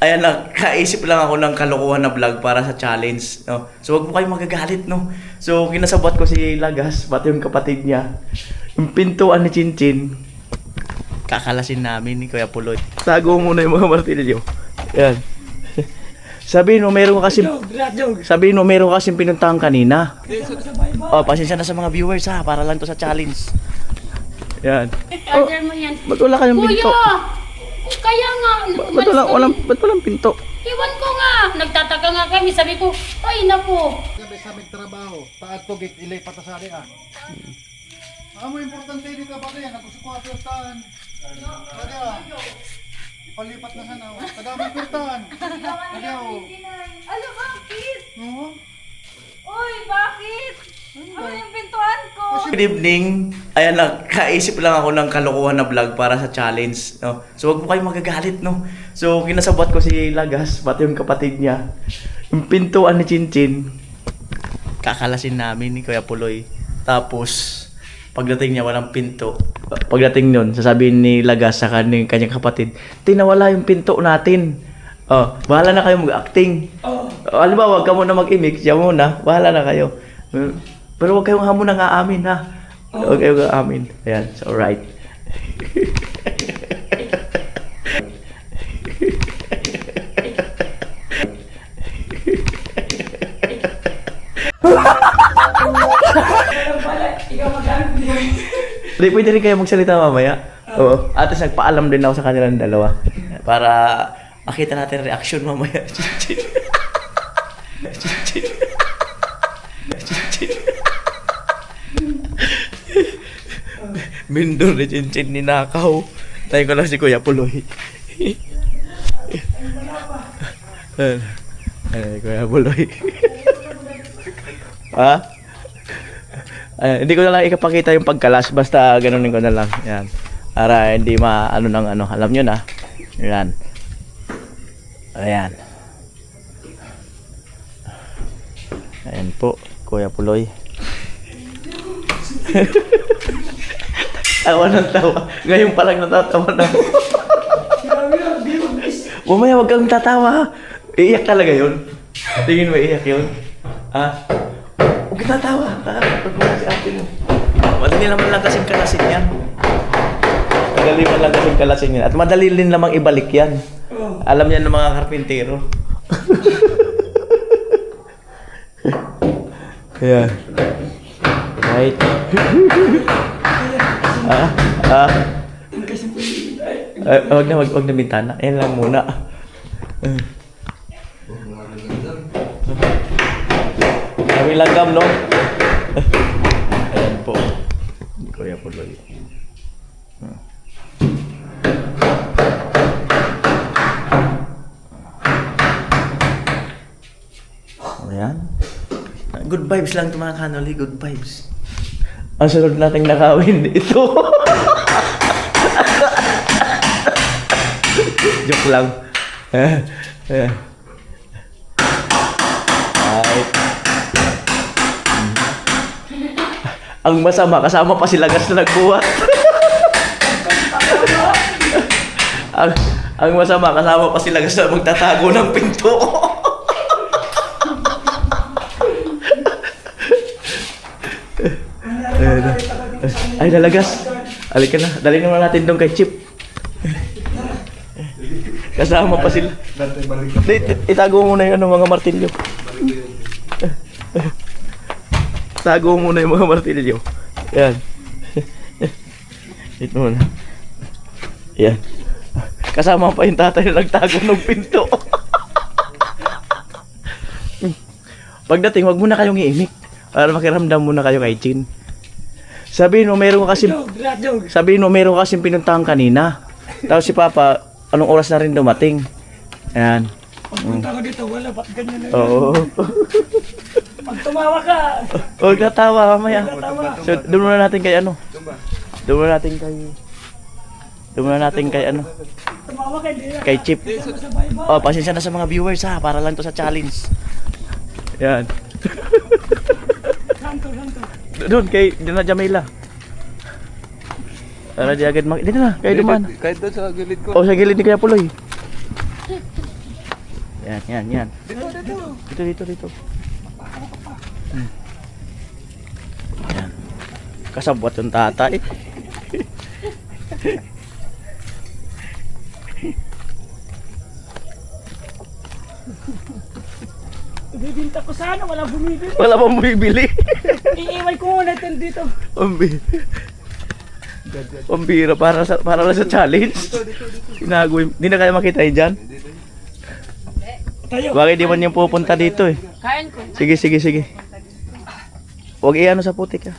Ayan, nakaisip lang ako ng kalokohan na vlog para sa challenge, no? So, wag mo kayong magagalit, no? So, kinasabot ko si Lagas, pati yung kapatid niya. Yung pintuan ni Chinchin, kakalasin namin ni Kuya Puloy. Tago muna yung mga martilyo. Ayan. Sabihin mo, meron ka kasing pinuntahan kanina. Oh, pasensya na sa mga viewers, ha? Para lang to sa challenge. Ayan. Oh, ba't wala kayong pinto? Kaya nga, Ba't walang pinto? iwan ko nga. Nagtataka nga kami, sabi ko, ay naku. Sabi sa aming trabaho, paatugit ilay patasari ah. Amo importante dito ka ba kaya nagkusukuha sa staan. Kaya ipalipat na sana. Kadamang pintan. Kaya Ano, bakit? no. Oy, bakit? Ano yung pintuan ko? Good evening. Ayan, nakaisip lang ako ng kalokohan na vlog para sa challenge, no? So, wag mo kayong magagalit, no? So, kinasabot ko si Lagas, pati yung kapatid niya. Yung pintuan ni Chinchin, kakalasin namin ni Kuya Puloy. Tapos, pagdating niya, walang pinto. Pagdating nun, sasabihin ni Lagas sa kanyang kapatid, tinawala yung pinto natin. Oh, bahala na kayo mag-acting. Alam ba, wag ka muna mag-imik, siya muna. Bahala na kayo. Pero huwag kayong hamon na aamin, ha? Huwag kayong aamin. Ayan, so alright. Hindi, pwede rin kayo magsalita mamaya. Oo. At least nagpaalam din ako sa kanilang dalawa. Para makita natin ang reaction mamaya. Chinchin. Chinchin. Mindor ni Chinchin ninakaw. Tayo ko lang si Kuya Puloy. Ay, Kuya Puloy. Ha? Ay, hindi ko na lang ikapakita yung pagkalas. Basta ganunin ko na lang. Yan. Para hindi maano ng ano. Alam nyo na. Yan. Ayan. Ayan po. Kuya Puloy. Tawa ng tawa. Ngayon pa lang natatawa na. Mamaya wag kang tatawa. Iiyak talaga yun. Tingin mo iiyak yun? Ha? Huwag kang tatawa. Pag wala si ate mo. Madali naman lang kasing kalasin yan. Madali naman lang kasing kalasin yan. At madali din namang ibalik yan. Alam yan ng mga karpintero. Kaya. Right. Wag na bintana. Ayan lang muna. Kami langgam, no? Ayan po. Kuya Puloy. Ayan. Good vibes lang ito mga kanoli. Good vibes. Ang sunod nating nakawin ito. Joke lang. Right. Ang masama, kasama pa si Lagas na nagbuhat. ang masama, kasama pa si Lagas na magtatago ng pinto. Ay, Lagas. Halika na. Dali naman natin doon kay Chip. Kasama pa sila. Itago mo muna yung mga martilyo. Tago mo muna yung mga martilyo. Yan. Ito muna. Yan. Kasama pa yung tatay na nagtago ng pinto. Pagdating, wag muna kayong iimik. Para makiramdam muna kayo kay Chin. Sabihin mo, meron ka kasing pinuntahan kanina. Tapos si Papa, anong oras na rin dumating? Ayan. Pagpunta ko dito, wala, ba't ganyan na yun? Oo. Pag tumawa ka! Huwag natawa mamaya. So, doon muna natin kay ano? Doon muna natin kay ano? Tumawa ka, hindi Kay Chip. Oh, pasensya na sa mga viewers, ha. Para lang to sa challenge. Ayan. Santo. Doon, kay Jamila. Para di agad dito na, kayo dumaan. Kahit doon sa gilid ko. O, sa gilid ni Kuya Puloy. Yan. Dito. Yan. Kasabwat yung tatay. Ibibinta ko sana, walang bumibili. Wala pang bibili. Iiwan ko muna ito dito. Pambira para lang sa challenge. Tinago yung, di na kaya makita yun dyan. Tayo. Bakit di man yung pupunta dito eh. Kain ko. Sige. Huwag iano sa putik ah.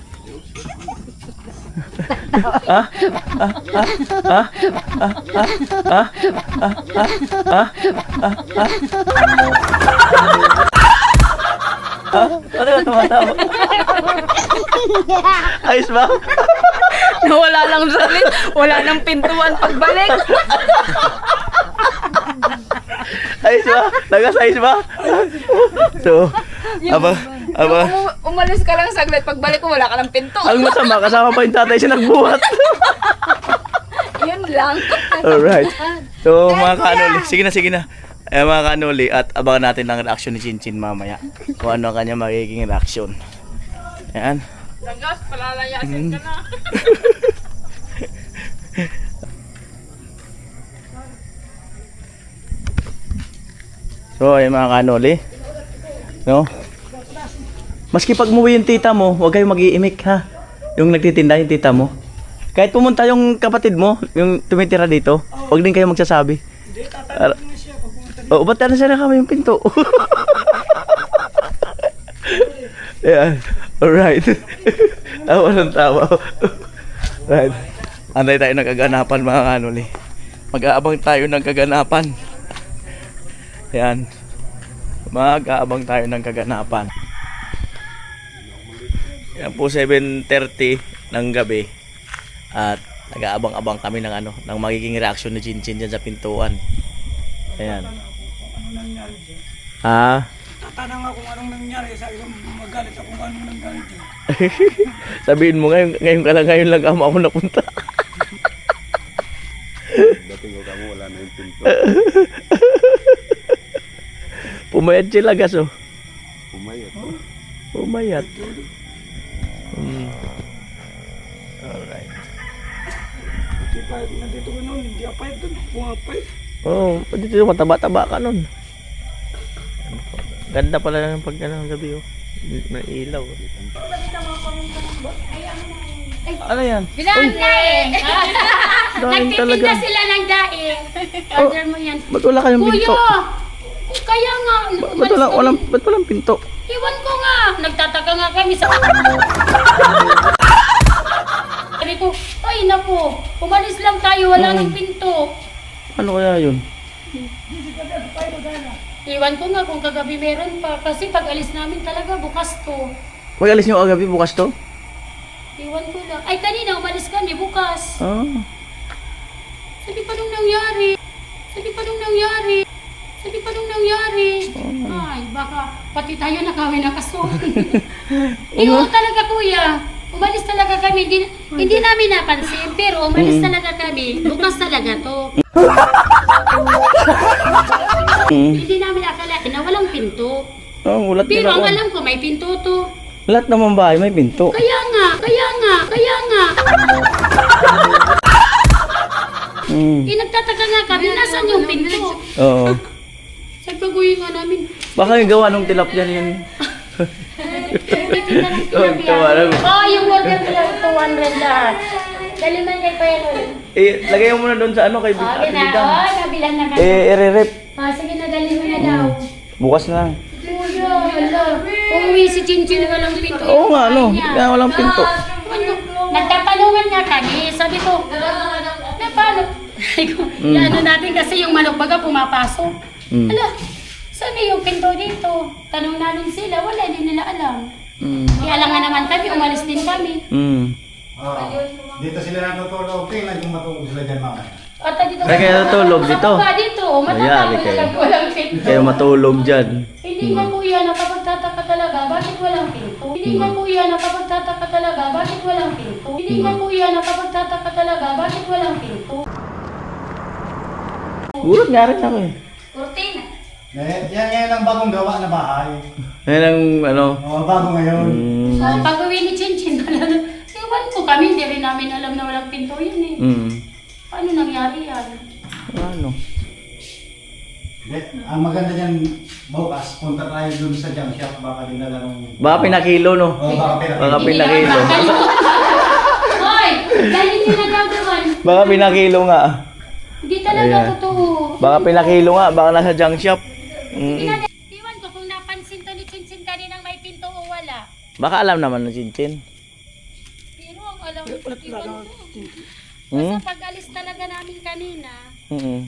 Ano ka tumatawa? Ayos ba? Nawala lang salit. Wala nang pintuan pagbalik. Ayos ba? Ayos ba? So, aba. Umalis ka lang saglit. Pagbalik ko, wala ka ng pinto. Ang masama, kasama pa yung tatay siya nagbuhat. Yun lang. Alright. So, mga kanuli, sige na. Mga kanuli, at abangan natin ang reaction ni Chinchin mamaya. Kung ano ang kanya magiging reaction. Ayan. Lagas, palalayasin ka na. So, ayun mga kanuli. No? Maski pag umuwi yung tita mo, huwag kayong mag-iimik ha. Yung nagtitinda yung tita mo. Kahit pumunta yung kapatid mo, yung tumitira dito, huwag din kayo magsasabi. Hindi, tatanong na siya pag pumunta dito. Oh, ba't na siya kami yung pinto? Yeah. Alright. Tawa ng tawa. Right. Antay tayo ng kaganapan mga kanuli. Mag-aabang tayo ng kaganapan. Yan. Mag-aabang tayo ng kaganapan. Yan po 7:30 ng gabi. At nag-aabang-abang kami ng ng magiging reaction ni Chinchin dyan sa pintuan. Ayan. Ano nangyari dyan? Ha? Tatanong ako kung anong nangyari sa iyo. Magalit ako kung anong nangyari dyan. Sabihin mo ngayon lang ako napunta. Dating ko kamo wala na yung pinto. Pumayat sila gas oh. Pumayat. Pumayat. Alright. Hindi pa, nandito ko noon, hindi apayat doon. Pumapayat. Oh, dito mataba-taba ka nun. Ganda pala ng pag ng gabi oh. May ilaw. Ano yan? Daing. Daing talaga. Nagtitinda sila ng daing. Order mo yan. Ba't wala kayong pinto? Kuya! Kaya nga. Ba't walang pinto? Iwan ko nga. Nagtataka nga kami sa... Sabi ko, ay naku, umalis lang tayo, wala nang pinto. Ano kaya yun? Iwan ko nga kung kagabi meron pa. Kasi pag alis namin talaga, bukas to. Huwag alis nyo agabi bukas to? Iwan ko lang. Ay, kanina umalis kami, bukas. Ah. Sabi pa nung nangyari. Ay, baka pati tayo nakawin na kaso. Iyo talaga kuya. Umalis talaga kami. Hindi namin napansin, pero umalis talaga kami. Bukas talaga to. Hindi namin akalain na walang pinto. Oh, ulat Pero nila ang ko. alam ko, may pinto to. Lahat naman bahay may pinto. Kaya nga. Nagtataka nga kami, nasan yung pinto? Oo. Sabi ko, kuya nga namin, Baka yung gawa nung tilapia yun. yung order nila 200 lahat. Dali man kay Kuya Lolo. Lagay mo muna doon sa kay Okay Ate na, Bidang. nabilan na kami. Ire-rep. Sige na, dali mo na daw. Bukas na lang. Kuya, hala. Uuwi si Chinchin, walang pinto. Oo nga, no. Kaya walang pinto. Nagtatanungan nga kami. Sabi ko, na paano? Ano natin kasi yung manok baga pumapasok. Hala, saan yung pinto dito? Tanong namin sila, wala, hindi nila alam. Kaya lang nga naman kami, umalis din kami. Dito sila natutulog. Tingnan kung matulog sila dyan mamaya. At dito Ay, kaya natulog sa dito? baba dito, Mayari matatapos kayo. lang walang pinto. Kayo matulog dyan. Hindi nga kuya, nakapagtataka talaga, bakit walang pinto? Hindi nga kuya, nakapagtataka talaga, bakit walang pinto? Hindi nga kuya, nakapagtataka talaga, bakit walang pinto? Gulat nga rin ako eh. Kurtina. Yan ngayon ang bagong gawa na bahay. Yan ang ano. Bago ngayon. Mm. So, pag-uwi ni Chinchin, iwan ko kami, hindi rin namin alam na walang pinto yan eh. Mm. Paano nangyari yan? Ano? Ang maganda dyan, bukas, punta tayo dun sa junk shop, baka dinala ng... Baka pinakilo, no? Baka pinakilo. Baka pinakilo. Hoy! Dahil hindi na daw doon. Baka pinakilo nga. Hindi talaga Ayan. totoo. Baka pinakilo nga. Baka nasa junk shop. Mm. Iwan ko kung napansin to ni Chinchin kaninang may pinto o wala. Baka alam naman ng Chinchin. Pero ang alam ko, iwan ko. Hmm? Basta pag-alis talaga namin kanina, Mm.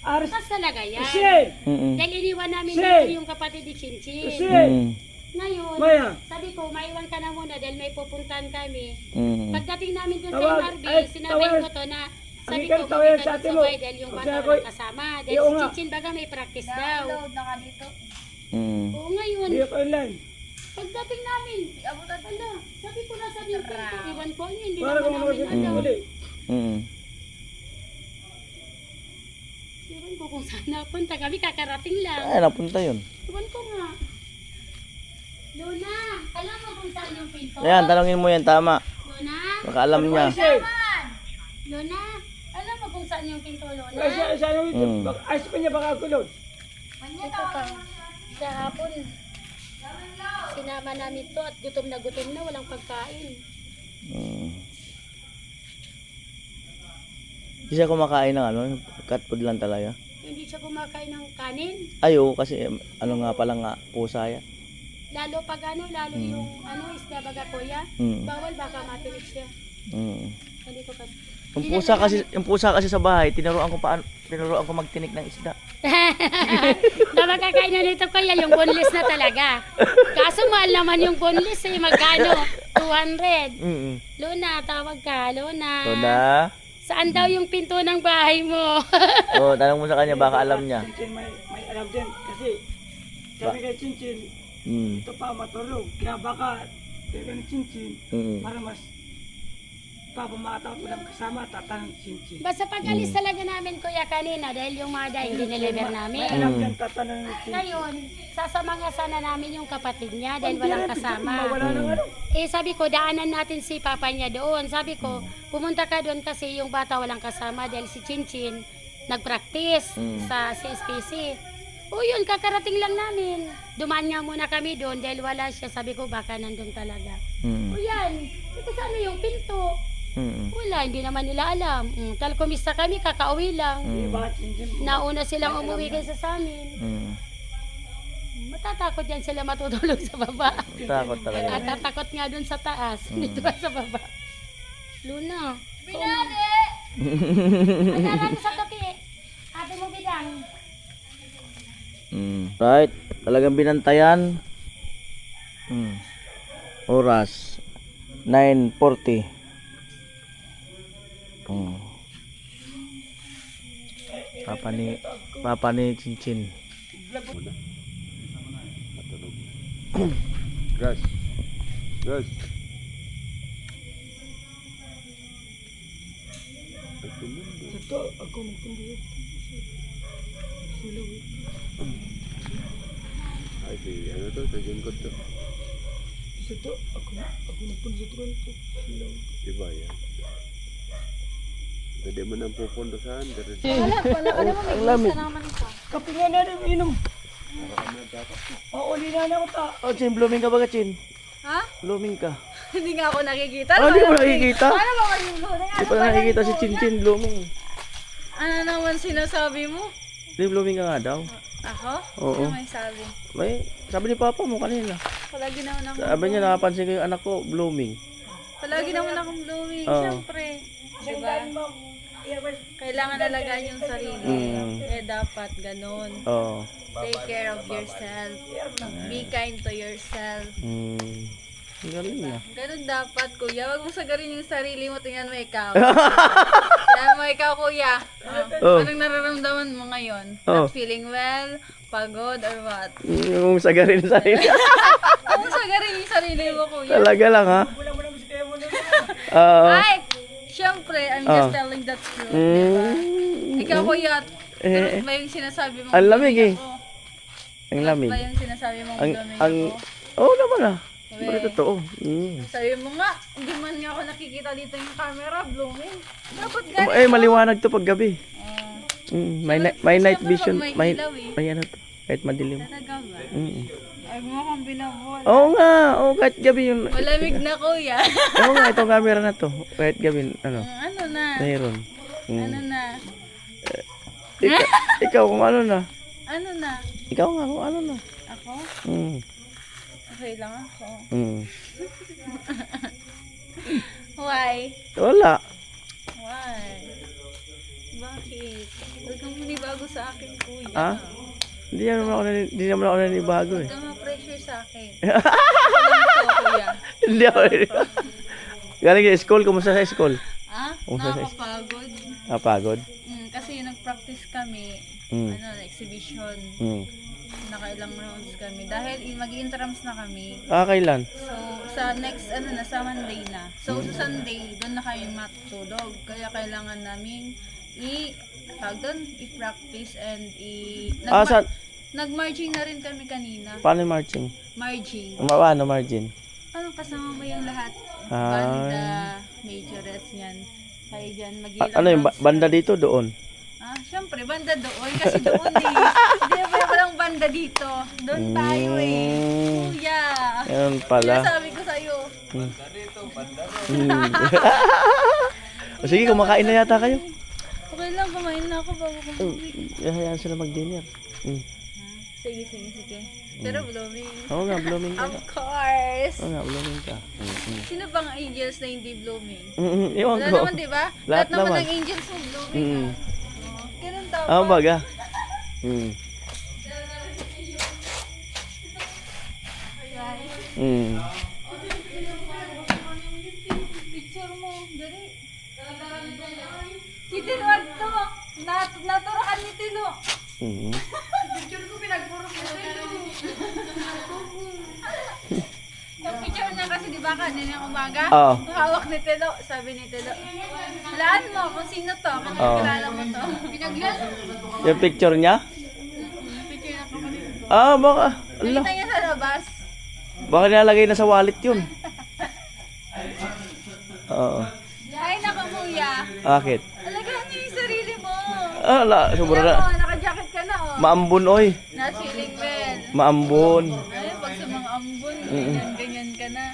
Aris. bukas talaga yan. Kasi. Mm. Dahil iniwan namin Kasi. dito yung kapatid ni Chinchin. Kasi. Mm. Ngayon, Maya. sabi ko, maiwan ka na muna dahil may pupuntahan kami. Mm. Pagdating namin doon sa Tawag, MRB, ay, sinabi tawag. ko to na sabi Ang ko, ikan tawag bumili sa ka ate doon mo. sa dahil yung Kasi bata ako- walang kasama. Dahil Iyo si nga. Chinchin baga may practice daw. Mm. Oo, ngayon, Hindi ako online. pagdating namin, ala, sabi ko na sabi ko, iwan ko niya, hindi Para naman kung namin ano alam. uli. Mm. Iwan ko kung saan napunta kami, kakarating lang. Ay, napunta yun. Iwan ko nga. Luna, alam mo kung saan yung pinto? Ayan, tanongin mo yan. Tama. Luna? Baka alam niya. Kasi. Luna, alam mo kung saan yung pinto, Luna? Kasi ano ito. Mm. Ayos pa niya baka kulod. Ito pa. Sa hapon, sinama namin to at gutom na, walang pagkain. Mm. Hindi siya kumakain ng ano, cat food lang talaga. Hindi siya kumakain ng kanin. Ayo, kasi ano nga pala nga, pusa yan. Lalo pag ano, yung isda baga kuya. Mm. Bawal baka matinik siya. Mm. Hindi ko kasi. Yung pusa kasi sa bahay, tinuruan ko magtinik ng isda. Na makakain na nito kuya, yung boneless na talaga. Kaso mahal naman yung boneless eh, magkano? 200. Mm. Luna, tawag ka, Luna. So na, Saan daw yung pinto ng bahay mo? oh, tanong mo sa kanya, baka alam niya. Chinchin may alam din. Kasi sabi kay Chinchin, Mm. ito pa matulog. Kaya baka kaya ni Chinchin Mm. para mas papamataw ko lang kasama tatanong Chinchin. Basta pag-alis talaga namin kuya kanina dahil yung mga dahil dineliver May namin. alam din tatanong ni Chinchin. Ngayon, sasama sana namin yung kapatid niya dahil walang kasama. Wala nang ano. Eh sabi ko, daanan natin si papa niya doon. Sabi ko, pumunta ka doon kasi yung bata walang kasama dahil si Chinchin nag-practice sa CSPC. O yun, kakarating lang namin. Dumaan nga muna kami doon dahil wala siya. Sabi ko, baka nandun talaga. Mm. O yan, ito sana yung pinto. Mm. Wala, hindi naman nila alam. Talkumista kami, kakauwi lang. Bakit Chinchin? Nauna silang umuwi kaysa sa amin. Mm. Matatakot yan sila matutulog sa baba. Takot talaga. At tatakot nga dun sa taas, dito ba sa baba. Luna. Binade! Pagkaran mo sa toki. Ate mo bidang. Mm. Right, talagang binantayan. Mm. Oras 9:40. Mm. Papa ni Chinchin. Gas. Gas. Ito, ako magpundi. Ay, si ano to, sa jenggot to. Ito, ako magpundi sa tuwan to. Diba yan? Hindi mo nang pupundo saan. Ang lamig. Kape nga na rin inom. Oo, lina na ko ta. Oh, Chin, blooming ka ba ka, Chin? Ha? Blooming ka. Hindi nga ako nakikita. Oh, hindi mo nakikita? Paano mo kasi blooming? Hindi pala nakikita si Chinchin blooming. Ano naman sinasabi mo? Hindi, blooming ka nga daw. Ako? Oo. Ano may sabi? May, sabi ni Papa mo kanina. Palagi naman ako. Sabi niya, nakapansin ko yung anak ko, blooming. Palagi naman akong blooming. Oo. Siyempre. Diba? Kailangan alagaan yung sarili. Eh dapat ganun. Oo. Take care of yourself. Be kind to yourself. Ang galing na. Ganun dapat, kuya. Huwag mo sagarin yung sarili mo. Tingnan mo ikaw. Tingnan mo ikaw, kuya. Oh. Anong nararamdaman mo ngayon? Oh. Not feeling well? Pagod? Or what? Yung sagarin sa sarili. Huwag mo sagarin yung sarili mo, kuya. Talaga lang, ha? Oo. Ay! Siyempre, I'm just telling the truth. Diba? Ikaw, kuya. Truth ba yung sinasabi mo? Ang lamig, eh. Ang lamig. Ba yung sinasabi mong Ang, blooming ang, ako? oo naman ah. Weh. Pero totoo. Sabi mo nga, hindi man nga ako nakikita dito yung camera, blooming. Dapat ganito. Eh, maliwanag to pag gabi. Ah, May night Siyempre, vision. pag may ilaw eh. May ano to. Kahit madilim. talaga ba? Mm. Ay, mo akong binabol. Oo nga. Oo, kahit gabi yun. Malamig na kuya. Oo nga, itong camera na to. Kahit gabi, ano, Ano na? mayroon. Ano na? Ikaw kung ano na. Ano na? Ikaw nga kung ano na. Ako? Mm. Okay lang ako. Mm. Why? Wala. Why? Bakit? Huwag kang manibago sa akin, kuya. Ah? Hindi naman ako nanibago eh. Huwag kang ma-pressure sa akin. Ano kuya? Hindi ako nanibago. Galing sa school, kumusta sa school? Ah? Kumusta sa Nakakapagod. Napagod? Kasi nag-practice kami, Mm. exhibition. Mm. Nakailang rounds kami. Dahil mag-intrams na kami. Kailan? So, sa next, sa Monday na. So, sa Sunday, doon na kami matutulog. Kaya kailangan namin i-practice and nag-marching na rin kami kanina. Paano yung marching? Marching. Paano margin? Ano, kasama mo yung lahat? Ah. Banda, majoress yan. Kayo dyan, mag-ilang Ano yung rounds banda na. dito doon? Syempre, banda doon. Kasi doon eh. Hindi ba walang banda dito? Doon tayo eh. Kuya. Yan pala. Sinasabi ko sa'yo. O sige, kumakain na yata kayo. Okay lang, kumain na ako bago kumain. Hayaan sila mag-dinner. Sige. Pero blooming. Oo nga, blooming ka. Of course. Oo nga, blooming ka. Sino bang angels na hindi blooming? Iwan Wala ko. naman, di ba? Lahat naman naman. ng angels mo blooming. Ganun daw. Baga. Picture mo, dali. Si Tino, ito. Naturakan ni Tino. Picture ko, pinagpurok ni Tino. Yung picture niya kasi di ba kanina umaga? Oo. Hawak ni Tino. Sabi ni Tino, hulaan mo kung sino to. Kung kilala mo to. Pinaglan. Yung picture niya? Picture na kapatid ko. Baka. Allah. Nakita niya sa labas. Baka nilalagay na sa wallet yun. Oo. Ay, naku kuya. Bakit? Alagaan niyo yung sarili mo. Sobra Alam na. mo, naka-jacket ka na oh. Maambon, oy. Na-ceiling bell. Maambon. Ay, pag sa mga ambon, ganyan ka na.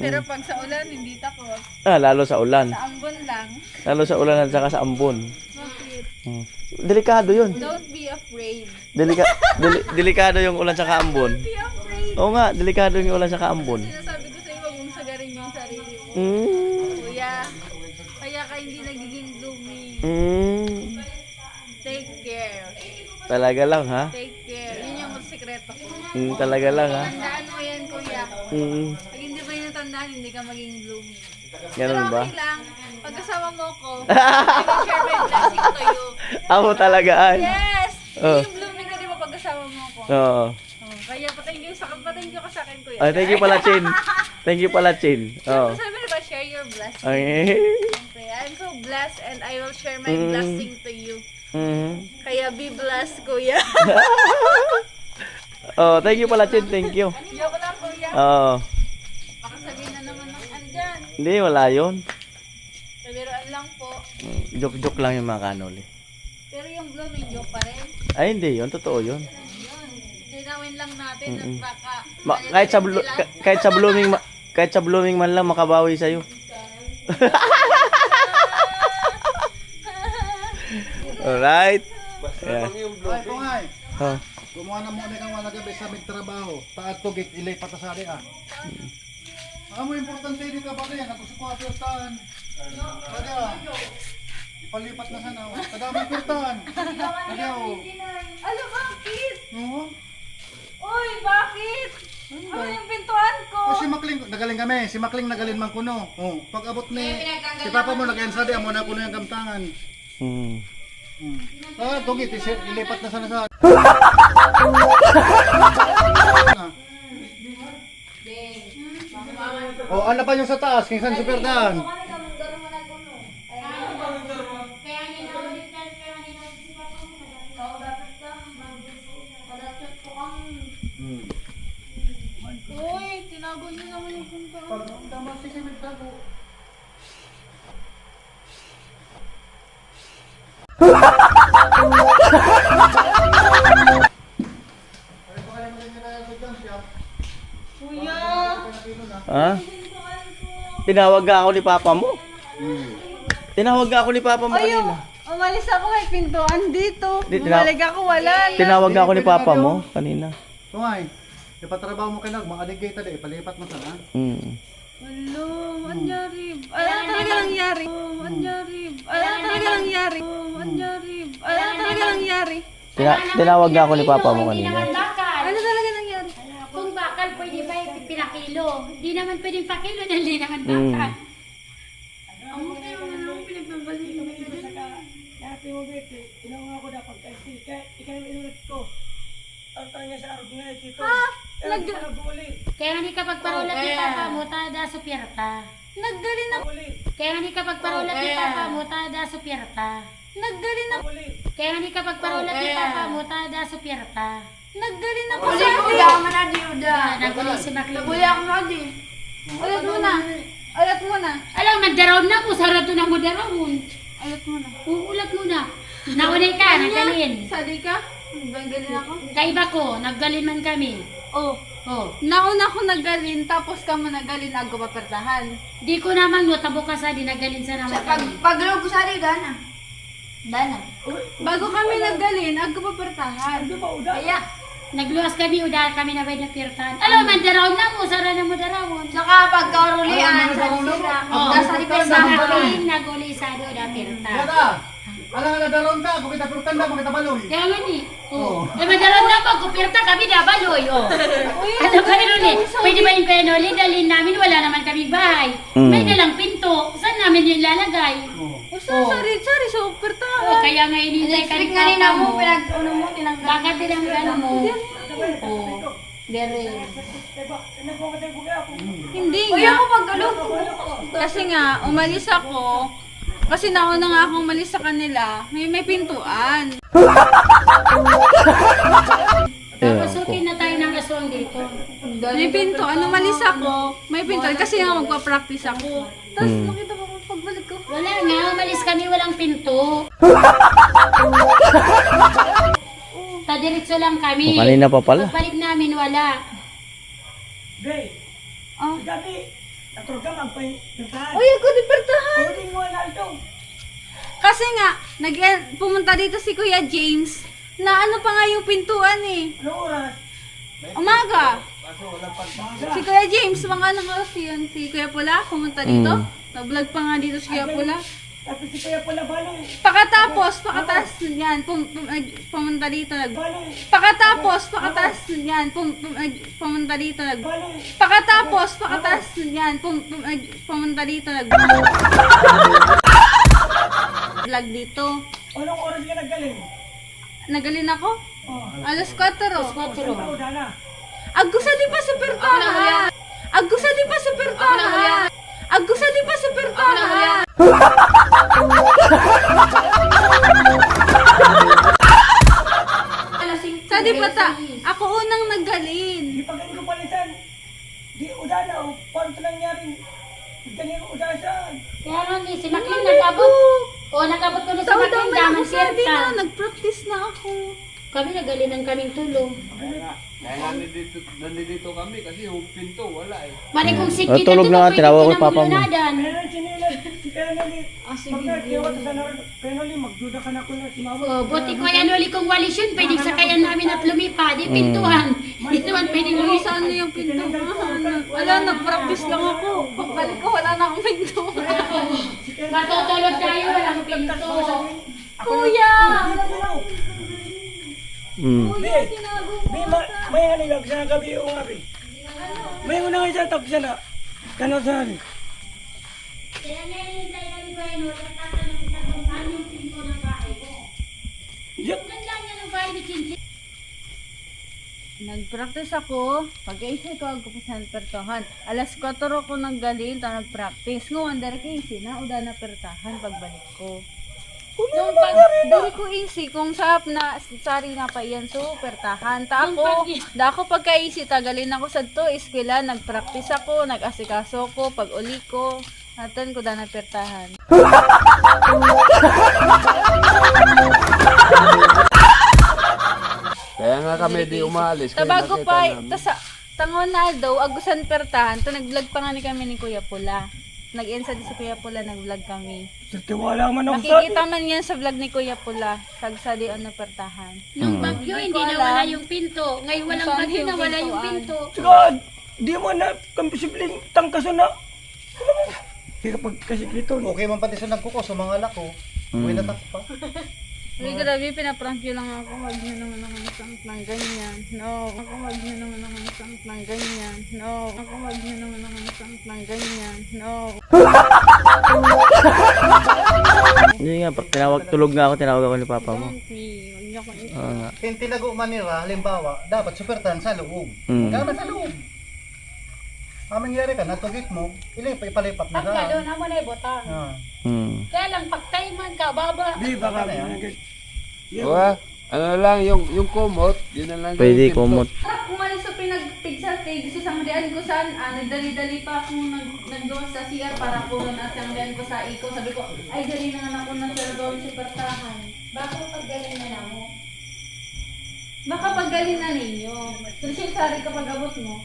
Pero pag sa ulan, hindi takot. Lalo sa ulan. Sa ambon lang. Lalo sa ulan at saka sa ambon. Bakit? Delikado yun. Don't be afraid. Delikado yung ulan sa ambon. Be afraid. Oo nga, delikado yung ulan sa ambon. Sinasabi ko sa'yo, wag mong sagarin yung sarili mo. Kuya, kaya ka hindi nagiging blooming. Take care. Talaga lang, ha? Take care. Yun yung sekreto ko. Talaga lang, ha? Tandaan mo yan, kuya. Pag hindi mo yun natandaan, hindi ka maging blooming. Ganun ba? Okay lang. Pagkasama mo ko, I will share my blessing to you. Ako talaga, ay. Yes! Oh. Yung blooming ka, di ba, pagkasama mo ko? Oo. Kaya patay ka sa akin, kuya. Ay, thank you pala, Chin. Thank you pala, Chin. Oo. Sabi na ba, share your blessing. Ay. Siyempre, I'm so blessed and I will share my blessing to you. Kaya be blessed, kuya. Thank you pala, Chin. Thank you. Joke lang, kuya. Oo. Baka sabihin na naman ng andyan. Hindi, wala yun. Sabiruan lang po. Joke-joke lang yung mga kanoli. Pero yung blooming joke pa rin. Ay, hindi yun. Totoo yun. Yun. Linawin lang natin at baka... Kahit sa blooming man lang makabawi sa'yo. Alright. Yeah. Ay, pungay. Oh. Gumawa na muna kang wala gabi sa trabaho. Paatugit ilay patasari mo importante di ka ba rin? Nagkusukwado yung staan. Kaya, ipalipat na sana. Kadamang pirtan. Kaya, Ano, bakit? Oo. Uy, bakit? Ano yung pintuan ko? Si Makling, nagaling kami. Si Makling nagalin man kuno. Pag abot ni si Papa mo nag-ensade, amo na kuno yung kamtangan. Tugit, ilipat na sana sa... ano pa yung sa taas? Kingsan Superdan. Kaya hinawin ka, kaya hinawin si Papa mo. Ikaw dapat ka, mag-dapat ko kang Uy, tinago niyo naman yung pinto. Pag tama si Simit Tago. Kuya! Ha? Tinawag ka ako ni Papa mo? Tinawag ka ako ni Papa mo Ayun! kanina. Umalis ako, may pintuan dito. Di, Bumalik ako, wala na. Tinawag ka ako ni Papa mo kanina. Tungay, ipatrabaho mo kayo mag-aligay tali, palipat mo sana. Hello, anyari. Ano talaga nangyari? Anyari. Ano talaga nangyari? Anyari. Ano talaga nangyari? Tinawag ka ako ni Papa mo Hindi kanina. naman bakal. Ano talaga nangyari? Kung bakal, pwede ba pinakilo? Hindi naman pwedeng pakilo dahil hindi naman bakal. Ang mukha mo na ako pinagbabalik. Dati mo, Bete, ginawa ko dapat kasi ikaw yung inulit ko. Ang tanya sa araw nga dito. Kaya nga ni kapag parulat ni Papa mo, tada supierta. Naggaling ako. Kaya nga ni kapag parulat ni Papa mo, tada supierta. Naggaling ako. Kaya nga ni kapag parulat ni Papa mo, tada supierta. Naggaling ako. Naguli si Macleod. Ulat mo na. Ulat mo na. Alam, magdaraon na mo, sarado na mo daraon. Ulat mo na. Uulat mo na. Naunay ka, naggalin. Sali ka? Naggaling ako. Kaiba ko, naggalin man kami. Oh. Oh. Nauna ko naggalin, tapos ka mo naggalin, ako papertahan. Di ko naman no, tabo ka sa di naggalin sa naman kami. Paglog ko sa dana. Dana. Bago kami naggalin, ako papertahan. Kaya, nagluwas kami, udahan kami na bayad na pirtan. Alam, man daraon na mo, sara na mo darawon. Saka pagkarulian, sa sira. Oh, Nasa likod sa sa akin, naguli sa do da pirtan. Yata! Alang na daron ka, kung kita prutan na, kung kita baloy. Kaya nga ni, oh. Eh, madaran na mo, kupirta kami da baloy, oh. Ano kayo rin pwede ba yung kayo noli, dalhin namin, wala naman kaming bahay. May dalang pinto, saan namin yung lalagay? Sorry, so Oh, pertahan. kaya nga inintay ka rin papa mo. pinag-uno mo, tinanggal. Bakit tinanggal mo? Oh, dere. Hindi nga. ako paggalog. Kasi nga, umalis ako. Kasi nauna nga akong umalis sa kanila. May pintuan. Tapos okay na tayo ng aswang dito. May pintuan. Umalis ako. May pintuan. Kasi nga magpa-practice ako. Tapos nakita ko pagbalik ko. Wala nga, umalis kami walang pinto. Tadiretso lang kami. Kanina pa pala. Pagbalik namin, wala. Be, Oh. gabi, natulog ka magpintahan. Uy, ako di pertahan. Kunin mo na ito. Kasi nga, pumunta dito si Kuya James. Na ano pa nga yung pintuan eh. Anong oras? Umaga. Si Kuya James, mga anong oras yun? Si Kuya Pula, pumunta dito. Nag-vlog pa nga dito si Kuya Pula. Tapos si Kuya pala baloy. Pakatapos yan, pumunta dito. Pakatapos yan, pumunta dito. Pakatapos yan, pumunta dito. Vlog dito. Anong oras ka naggaling? Nagalin ako? Alas 4. Tauda na. Agusa di pa sa pertahan. Agusa di pa sa pertahan. Agusa di pa sa pertahan. Sa di pa ta, ako unang naggalin. Di pa ganyan ko palitan. Di uda na o. Paano ito nangyari? Ganyan uda saan? Kaya nga ni, si Macleod nag-abot. O, nag-abot ko na si Tao daw Macleod, may daman ako sabi sirta. na, nag-practice na ako. Kami nagalinan kaming tulong. Kaya nandito kami kasi yung pinto wala eh. Mari kung si Oh, tulog na nga, tinawag ko Papa mo. lunadan. Kaya sinilas. Kaya nali. Pag nagkiwa ka sa naroon. Kaya nali, magduda ka na ko na si mama. Oh, buti ko yan uli kong walisyon, pwedeng sakayan namin at lumipa, di pintuan. Di naman pwedeng Uy, lumipa. saan na yung pintuan? Wala, nag-practice lang ako. Pagbalik ko, wala na akong pintuan. Matutulog tayo, walang pinto. Kuya! Be, may haligag sa gabi o nga be. May una nga isa tapos na. Kano sa hari. Kaya nga hinintay kami ko yan, tatanong sa kung saan yung pinto ng bahay ko. Yup. Ganda niya ng bahay ni Chinchin. Nag-practice ako. Pag-isip ko, ako pa sa pertahan. Alas 4 ako naggalin, ta nag-practice. Ngayon, dari kayo na, uda na pertahan pagbalik ko. Nung pag dili ko isi kung sap na sari na pa iyan super tahan. Ta ako pagkaisi tagalin ako sadto eskwela, nagpractice ako, nag-asikaso ko, pag uli ko, naton ko da napertahan. Kaya nga kami di umalis. Kaya Tabago nakita pa, namin. tas tangon na daw, agusan pertahan, to nag-vlog pa nga ni kami ni Kuya Pula. Nag-insa di si Kuya Pula, nag-vlog kami. Tiwala man ako sa Nakikita man yan sa vlog ni Kuya Pula, sagsa di ano pertahan. Nung bagyo, hindi nawala yung pinto. Ngayon walang Saan bagyo, yung nawala yung pintuan? pinto. God, di mo na kamposibleng tangkaso na. Pero pag kasi dito, Okay man pati sa nagkuko sa mga lako. Uy natak pa. Uy, grabe, pinaprank yun lang ako. Huwag niyo naman ako masangit ng ganyan. No. Ako, huwag niyo naman ako masangit ng ganyan. No. Ako, huwag niyo naman ako masangit ng ganyan. No. Hindi nga, tulog nga ako, tinawag ako ni papa mo. Don't me. Huwag niyo ako Oo nga. Kung tinago man nila, halimbawa, dapat supertan sa loob. Dapat sa loob. Ang mangyari ka, natugit mo, ipalipat na Pag ka. gano'n, amo na ibutang. Ah. Kaya lang, pag taiman ka, baba. di baka Diba? Ano lang, yung kumot, yun na lang. Pwede yung pinto. kumot. Umalis sa pinagpigsa kay gusto sa hangdian ko saan, nagdali-dali pa ako nagdoon sa CR para puno na sa hangdian ko sa iko. Sabi ko, ay dali na nga ako na sa doon sa pertahan. Bakit pag galing na na mo? Baka paggalin na ninyo. Kasi sari kapag abot mo.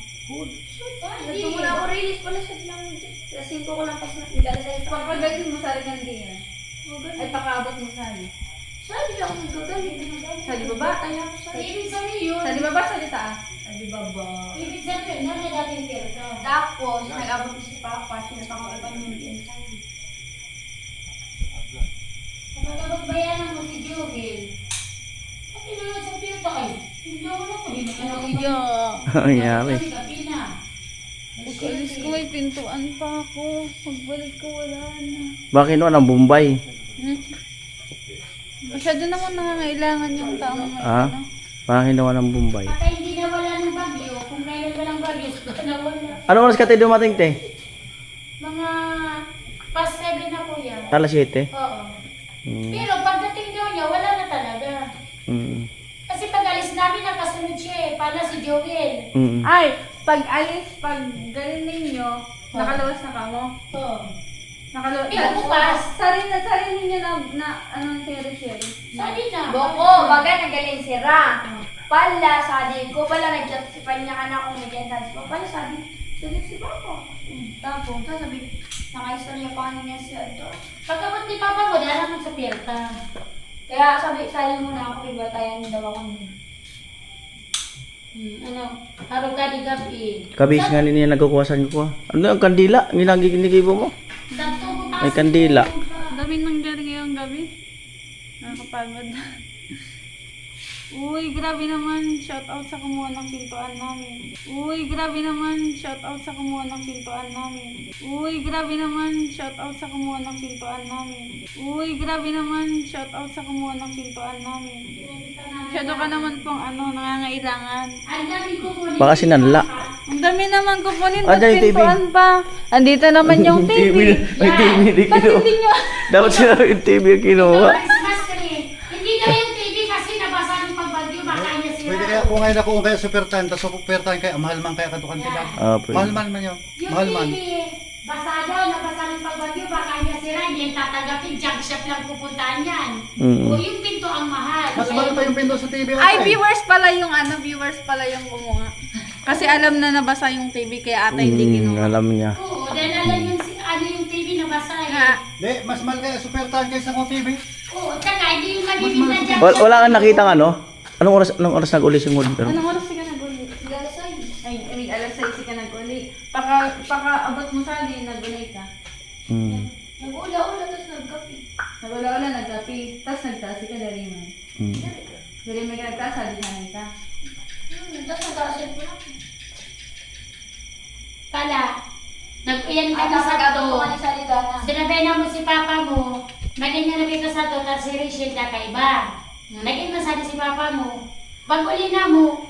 Hindi mo na ako release pala sa lang. Kasi ko lang pas na nagdala sa ito. Pag paggalin mo sari ng ganyan. Ay pakaabot mo sari. Sabi ako nagagaling. Sa di baba? Ibig sabihin yun. Sa di baba, sa di taas? Ibig sabihin, na dating perto. Tapos, nag-abot si Papa, sinapakalaban yung inside. Nagkabagbayanan mo si Joel. Pati na sa perto ay, hindi ako na po, hindi ka na Iyo. Nangyari. gabi na. Pag-alis ko may pintuan pa ako. Pagbalik ko wala na. Bakit no, ng Bombay? Masyado naman nangangailangan yung taong may Ah? ano. Bakit naman ng Bombay? Pati hindi nawala ng bagyo. Kung kailan walang bagyo, nawala. Ano oras ka tayo dumating, te? Mga past 7 na po yan. Alas 7? Oo. Mm. Pero pagdating daw niya, wala na talaga. Mm. Kasi pag alis namin, nakasunod siya eh. Paano si Joel? Mm. Ay, pag alis, pag galing ninyo, nakalawas na kamo. Oo. Nakalawas. Pero bukas. Sari ninyo na ano, seri-seri. Sali na. Boko, baga nagaling sira. Pala, sabi ko, pala nag-chat si Panya ka na kung nagyan ko. Pala sabi, si Papa. Tapos, sabi, nakaistorya pa niya si Adto. Pagkabot ni Papa mo, dala mo sa Pirta. Kaya sabi, sayang muna ako, ibatayan daw ako niya. Ano, araw ka di gabi. Kabis nga niya nagkukuhasan ko. Ano ang kandila? Ginaginigibo mo? Sakto mo May kandila. Ang dami nangyari ngayong gabi. Nakakapagod. Uy, grabe naman. Shout out sa kumuha ng pintuan namin. Uy, grabe naman. Shout out sa kumuha ng pintuan namin. Uy, grabe naman. Shout out sa kumuha ng pintuan namin. Uy, grabe naman. Shout out sa kumuha ng pintuan namin. Masyado ka naman pong nangangailangan. Ang dami ko po. Baka sinanla. Ang dami naman kukunin. Andyan yung TV. Pintuan pa. Andito naman yung TV. May TV di Ba't kinuha. hindi nyo? Dapat sila yung TV yung kinuha. Christmas tree. Hindi daw yung TV kasi nabasa ng pagbagyo, baka niya sila. Pwede kaya kung ngayon ako kung kaya supertan, tapos supertan kaya mahal man kaya kadukan tila. Ah, pwede. Mahal man yun. Yung Mahal man. TV, basada, nabasa ng pagbagyo, baka niya sila, hindi yung tatanggapin, junk shop lang pupuntahan yan. Mm. O yung pinto ang mahal. Mas mahal pa yung pinto sa TV. Ay, viewers pala yung kumuha. Kasi alam na nabasa yung TV kaya ata hindi kinuha. Alam niya. Oo, dahil alam yun, ano yung TV nabasa eh. Nga. Di, mas mahal kaya supertan kaysa kung TV. Oo, tsaka hindi yung mabibig na junk Wala, shop. wala kang nakita ano? Anong oras nag-uli si Mood? Pero Anong oras ka nag-uli? Ay, I mean, alas 6 ka nag-uli. Paka abot mo sa akin, nag-uli ka. Nag-ula-ula, tapos nagkapi. Nag-ula-ula, nag-gapi. Tapos nagtasi ka dari man. Dari may ka nagtasa, di sanay ka. Tapos nag-asip ko lang. Pala, nag-uyan ka Ay, na sa nasagabot ko to. nga ni Salidana. Sinabi na mo si papa mo, naging na ka sa to, tapos si Rachel na kaiba. Naging masali si papa mo. Pag uli na mo,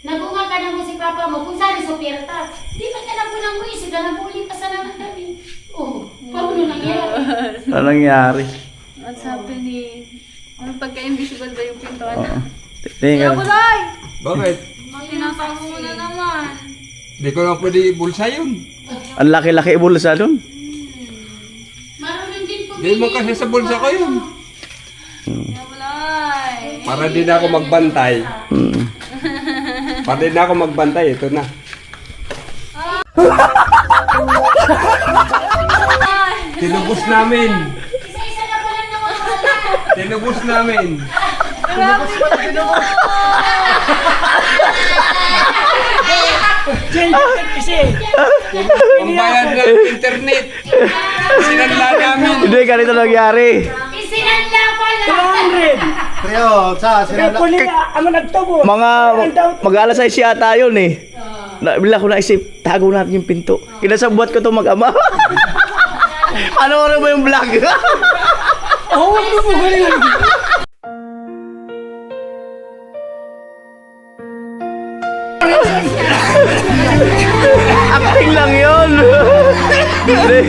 nag-unga ka na mo si papa mo, kung saan sa Pirta. Di ba ka na po nang uisip, ka na po uli pa sa naman kami. Oh, paano nangyari? anong nangyari? What's happening? Ano pagka-invisible ba yung pintuan? Oo. Kaya Tingnan. kulay! Bakit? Tinatago mo na naman. Hindi ko lang pwede ibulsa yun. Ang laki-laki ibulsa doon. Marunong din po. Hindi mo kasi sa bulsa ko yun. Kaya kulay! Para di na ako magbantay. Mm. Para di na ako magbantay. Ito na. Tinubos namin. Isa-isa na po lang nawawala. Tinubos namin. Grabe ko Kasi, Pambayad ng internet. Sinanla namin. Hindi, ganito nangyari. Isinanla pala. 200. Trio, sa Kaya sila. po nila, ang nagtubo. Mga mag-alas 6 yata yun eh. Bila ko naisip, tago natin yung pinto. Kinasabot ko to mag-ama. Ano mo yung vlog? Oo, wag mo galing. Acting lang yun. Hindi,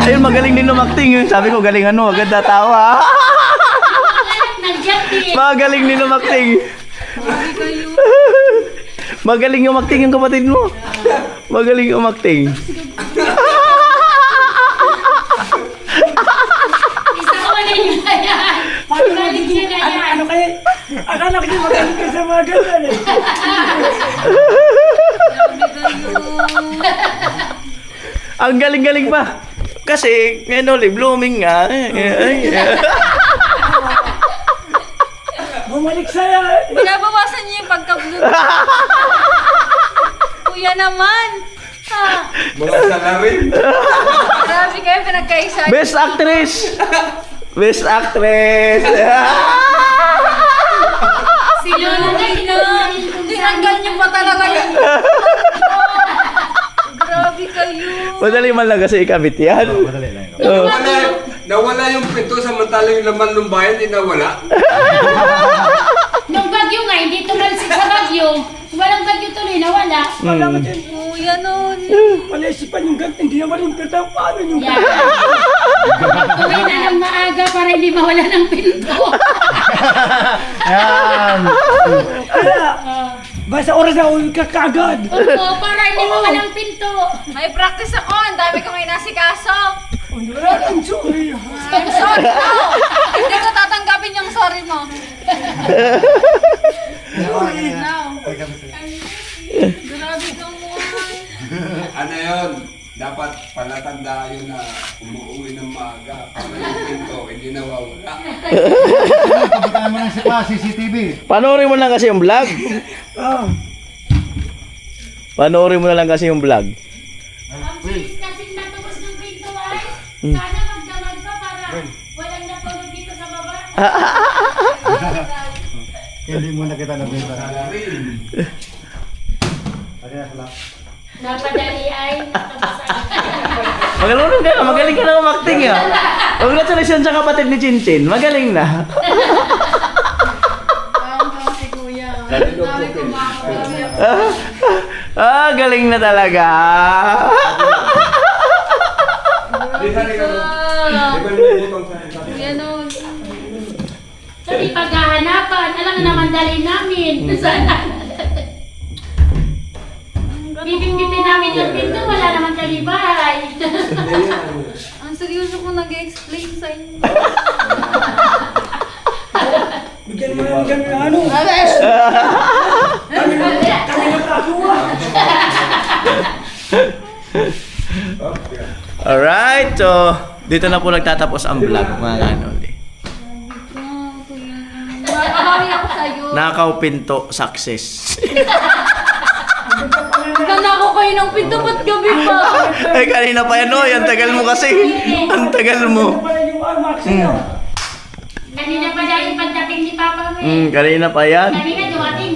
ayun, magaling din acting. Sabi ko, galing ano, agad natawa. Nandiyan din. Magaling din acting. Magaling yung acting yung kapatid mo. Magaling yung acting. Isa ko na yun na yan. Magaling yun na yan. Ano kaya? Akala ko magaling ka sa mga ganyan eh. Ang galing-galing pa. Kasi, ngayon ulit, blooming nga. Bumalik sa'yo. Binabawasan niyo yung pagka-blue. Kuya naman! Ha? Mga salarin. Grabe kayo, pinagkaisa. Best actress! Best actress! Si Lolo na Tinanggal niyo pa talaga yun. Grabe kayo. Madali man lang kasi ikabit yan. Oh. Nawala yung pinto samantalang yung laman ng bayan, di nawala. Nung bagyo nga, hindi tumalsik sa bagyo. Walang bagyo tuloy, nawala. Wala ko dyan. Kuya nun. Malaisipan yung ganyan. Hindi naman yung pinto. Paano yung Yan. Kumain na lang maaga para hindi mawala ng pinto. Yan. Kaya, basta oras na uwi ka kagad. Oo, para hindi mawala ng pinto. May practice ako. Ang dami kong inasikaso. I'm sorry. I'm sorry no. Hindi ko tatanggapin yung sorry mo. Now. Grabe ka mo. Ano yun? Dapat palatandaan yun na umuwi ng maaga. Para yung pinto, hindi nawawala. Pabitaan mo ng CCTV. Panoorin mo lang kasi yung vlog. Ah, Panoorin mo na lang kasi yung vlog. Ang bilis kasing natubos ng pinto ay. Sana magdamag pa para walang natulog dito sa baba. Hindi mo na kita nabenta. Salarin. Napadali ay natubos Magaling ka na umakting ah. Congratulations sa kapatid ni Chinchin. Magaling na. Si kuya. Galing na talaga. Di sali ka mo. Di ba may butong sa Kuya nun. Sabi paghahanapan, alam na naman dali namin. Sana. Bibig-bibig namin yung pinto, wala naman dali bahay. Ang seryoso ko nag-explain sa inyo. bigyan mo lang kami ng ano. Kami nagkagawa. Alright, so dito na po nagtatapos ang vlog mga kanoli. Makakabawi ako sa'yo. Nakaw pinto success. Nanako kayo ng pinto, ba't gabi pa? Ay kanina pa yan oh, ang tagal mo kasi. Ang tagal mo. Wala yung max niya. Kanina pa dahil pagdating ni Papa mo eh. Kanina pa yan. Kanina dumating.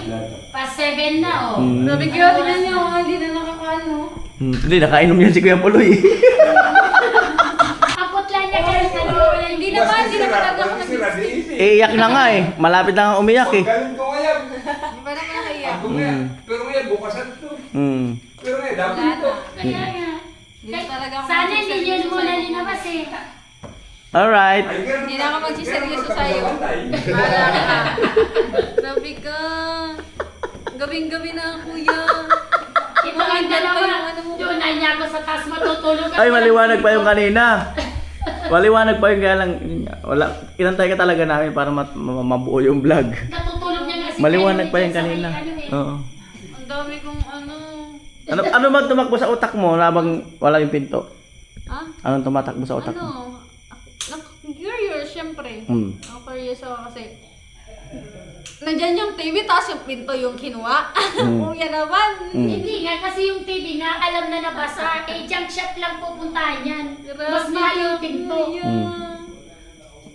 Past 7 na oh. Grabe kayo, tingnan niyo, hindi na nakakaano. Hindi, nakainom yan si Kuya Puloy. Kapot lang niya kasi ano. Hindi naman talaga ako Iyak na nga eh. Malapit na nga umiyak eh. Galing ko kaya. Hindi ba naman nakaiyak? Ako nga. Pero ngayon, bukasan to. Pero ngayon, dapat ito. Kaya nga. Hindi talaga ako Sana hindi yun muna linabas eh. Alright. Hindi na ako magsiseryoso sa'yo. Wala ka. Grabe ka. Gabing-gabi na, kuya. Ito ang dalawa. Yun, ay niya ako sa taas matutulog. Ay, maliwanag pa yung kanina. Maliwanag pa yung kaya lang, wala, inantay ka talaga namin para mabuo yung vlog. Natutulog niya kasi. Maliwanag pa yung kanina. Oo. Ang dami kong ano. Ano ba tumakbo sa utak mo habang wala yung pinto? Ha? Anong tumatakbo sa utak mo? Ano? Curious, syempre. Hmm. Ako curious ako kasi nandyan yung TV, tapos yung pinto yung kinuha. Kuya naman. Hindi nga, kasi yung TV nga, alam na nabasa. Eh, jump shot lang pupuntahan yan. Mas Grabe mahal yung ka, pinto. kuya.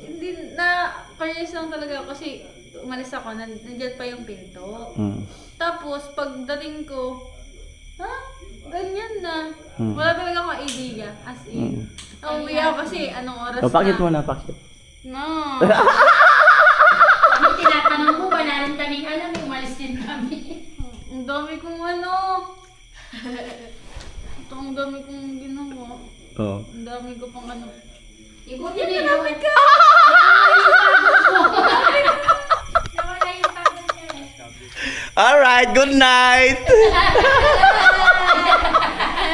Hindi na, curious lang talaga ako kasi umalis ako, nandyan pa yung pinto. Hmm. Tapos, pagdating ko, ha? Ganyan na. Hmm. Wala talaga akong idea. As in. Nauwi ako kasi anong oras So, pakit na. mo na, pakit. No. Ano tinatanong mo, wala rin kaming alam. Umalis din kami. Ang dami kong ano. Ito ang dami kong ginawa. Oo. Ang dami ko pang ano. Ibuti na yun. ka! Nawala yung pagod niya. Alright, good night!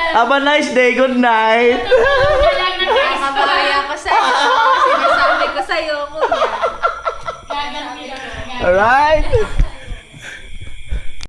Have a nice day, good night! Wala lang na guys. Nakabaya ako sa'yo. Sinasabi ko sa'yo, kuya. Gaganti lang. Alright!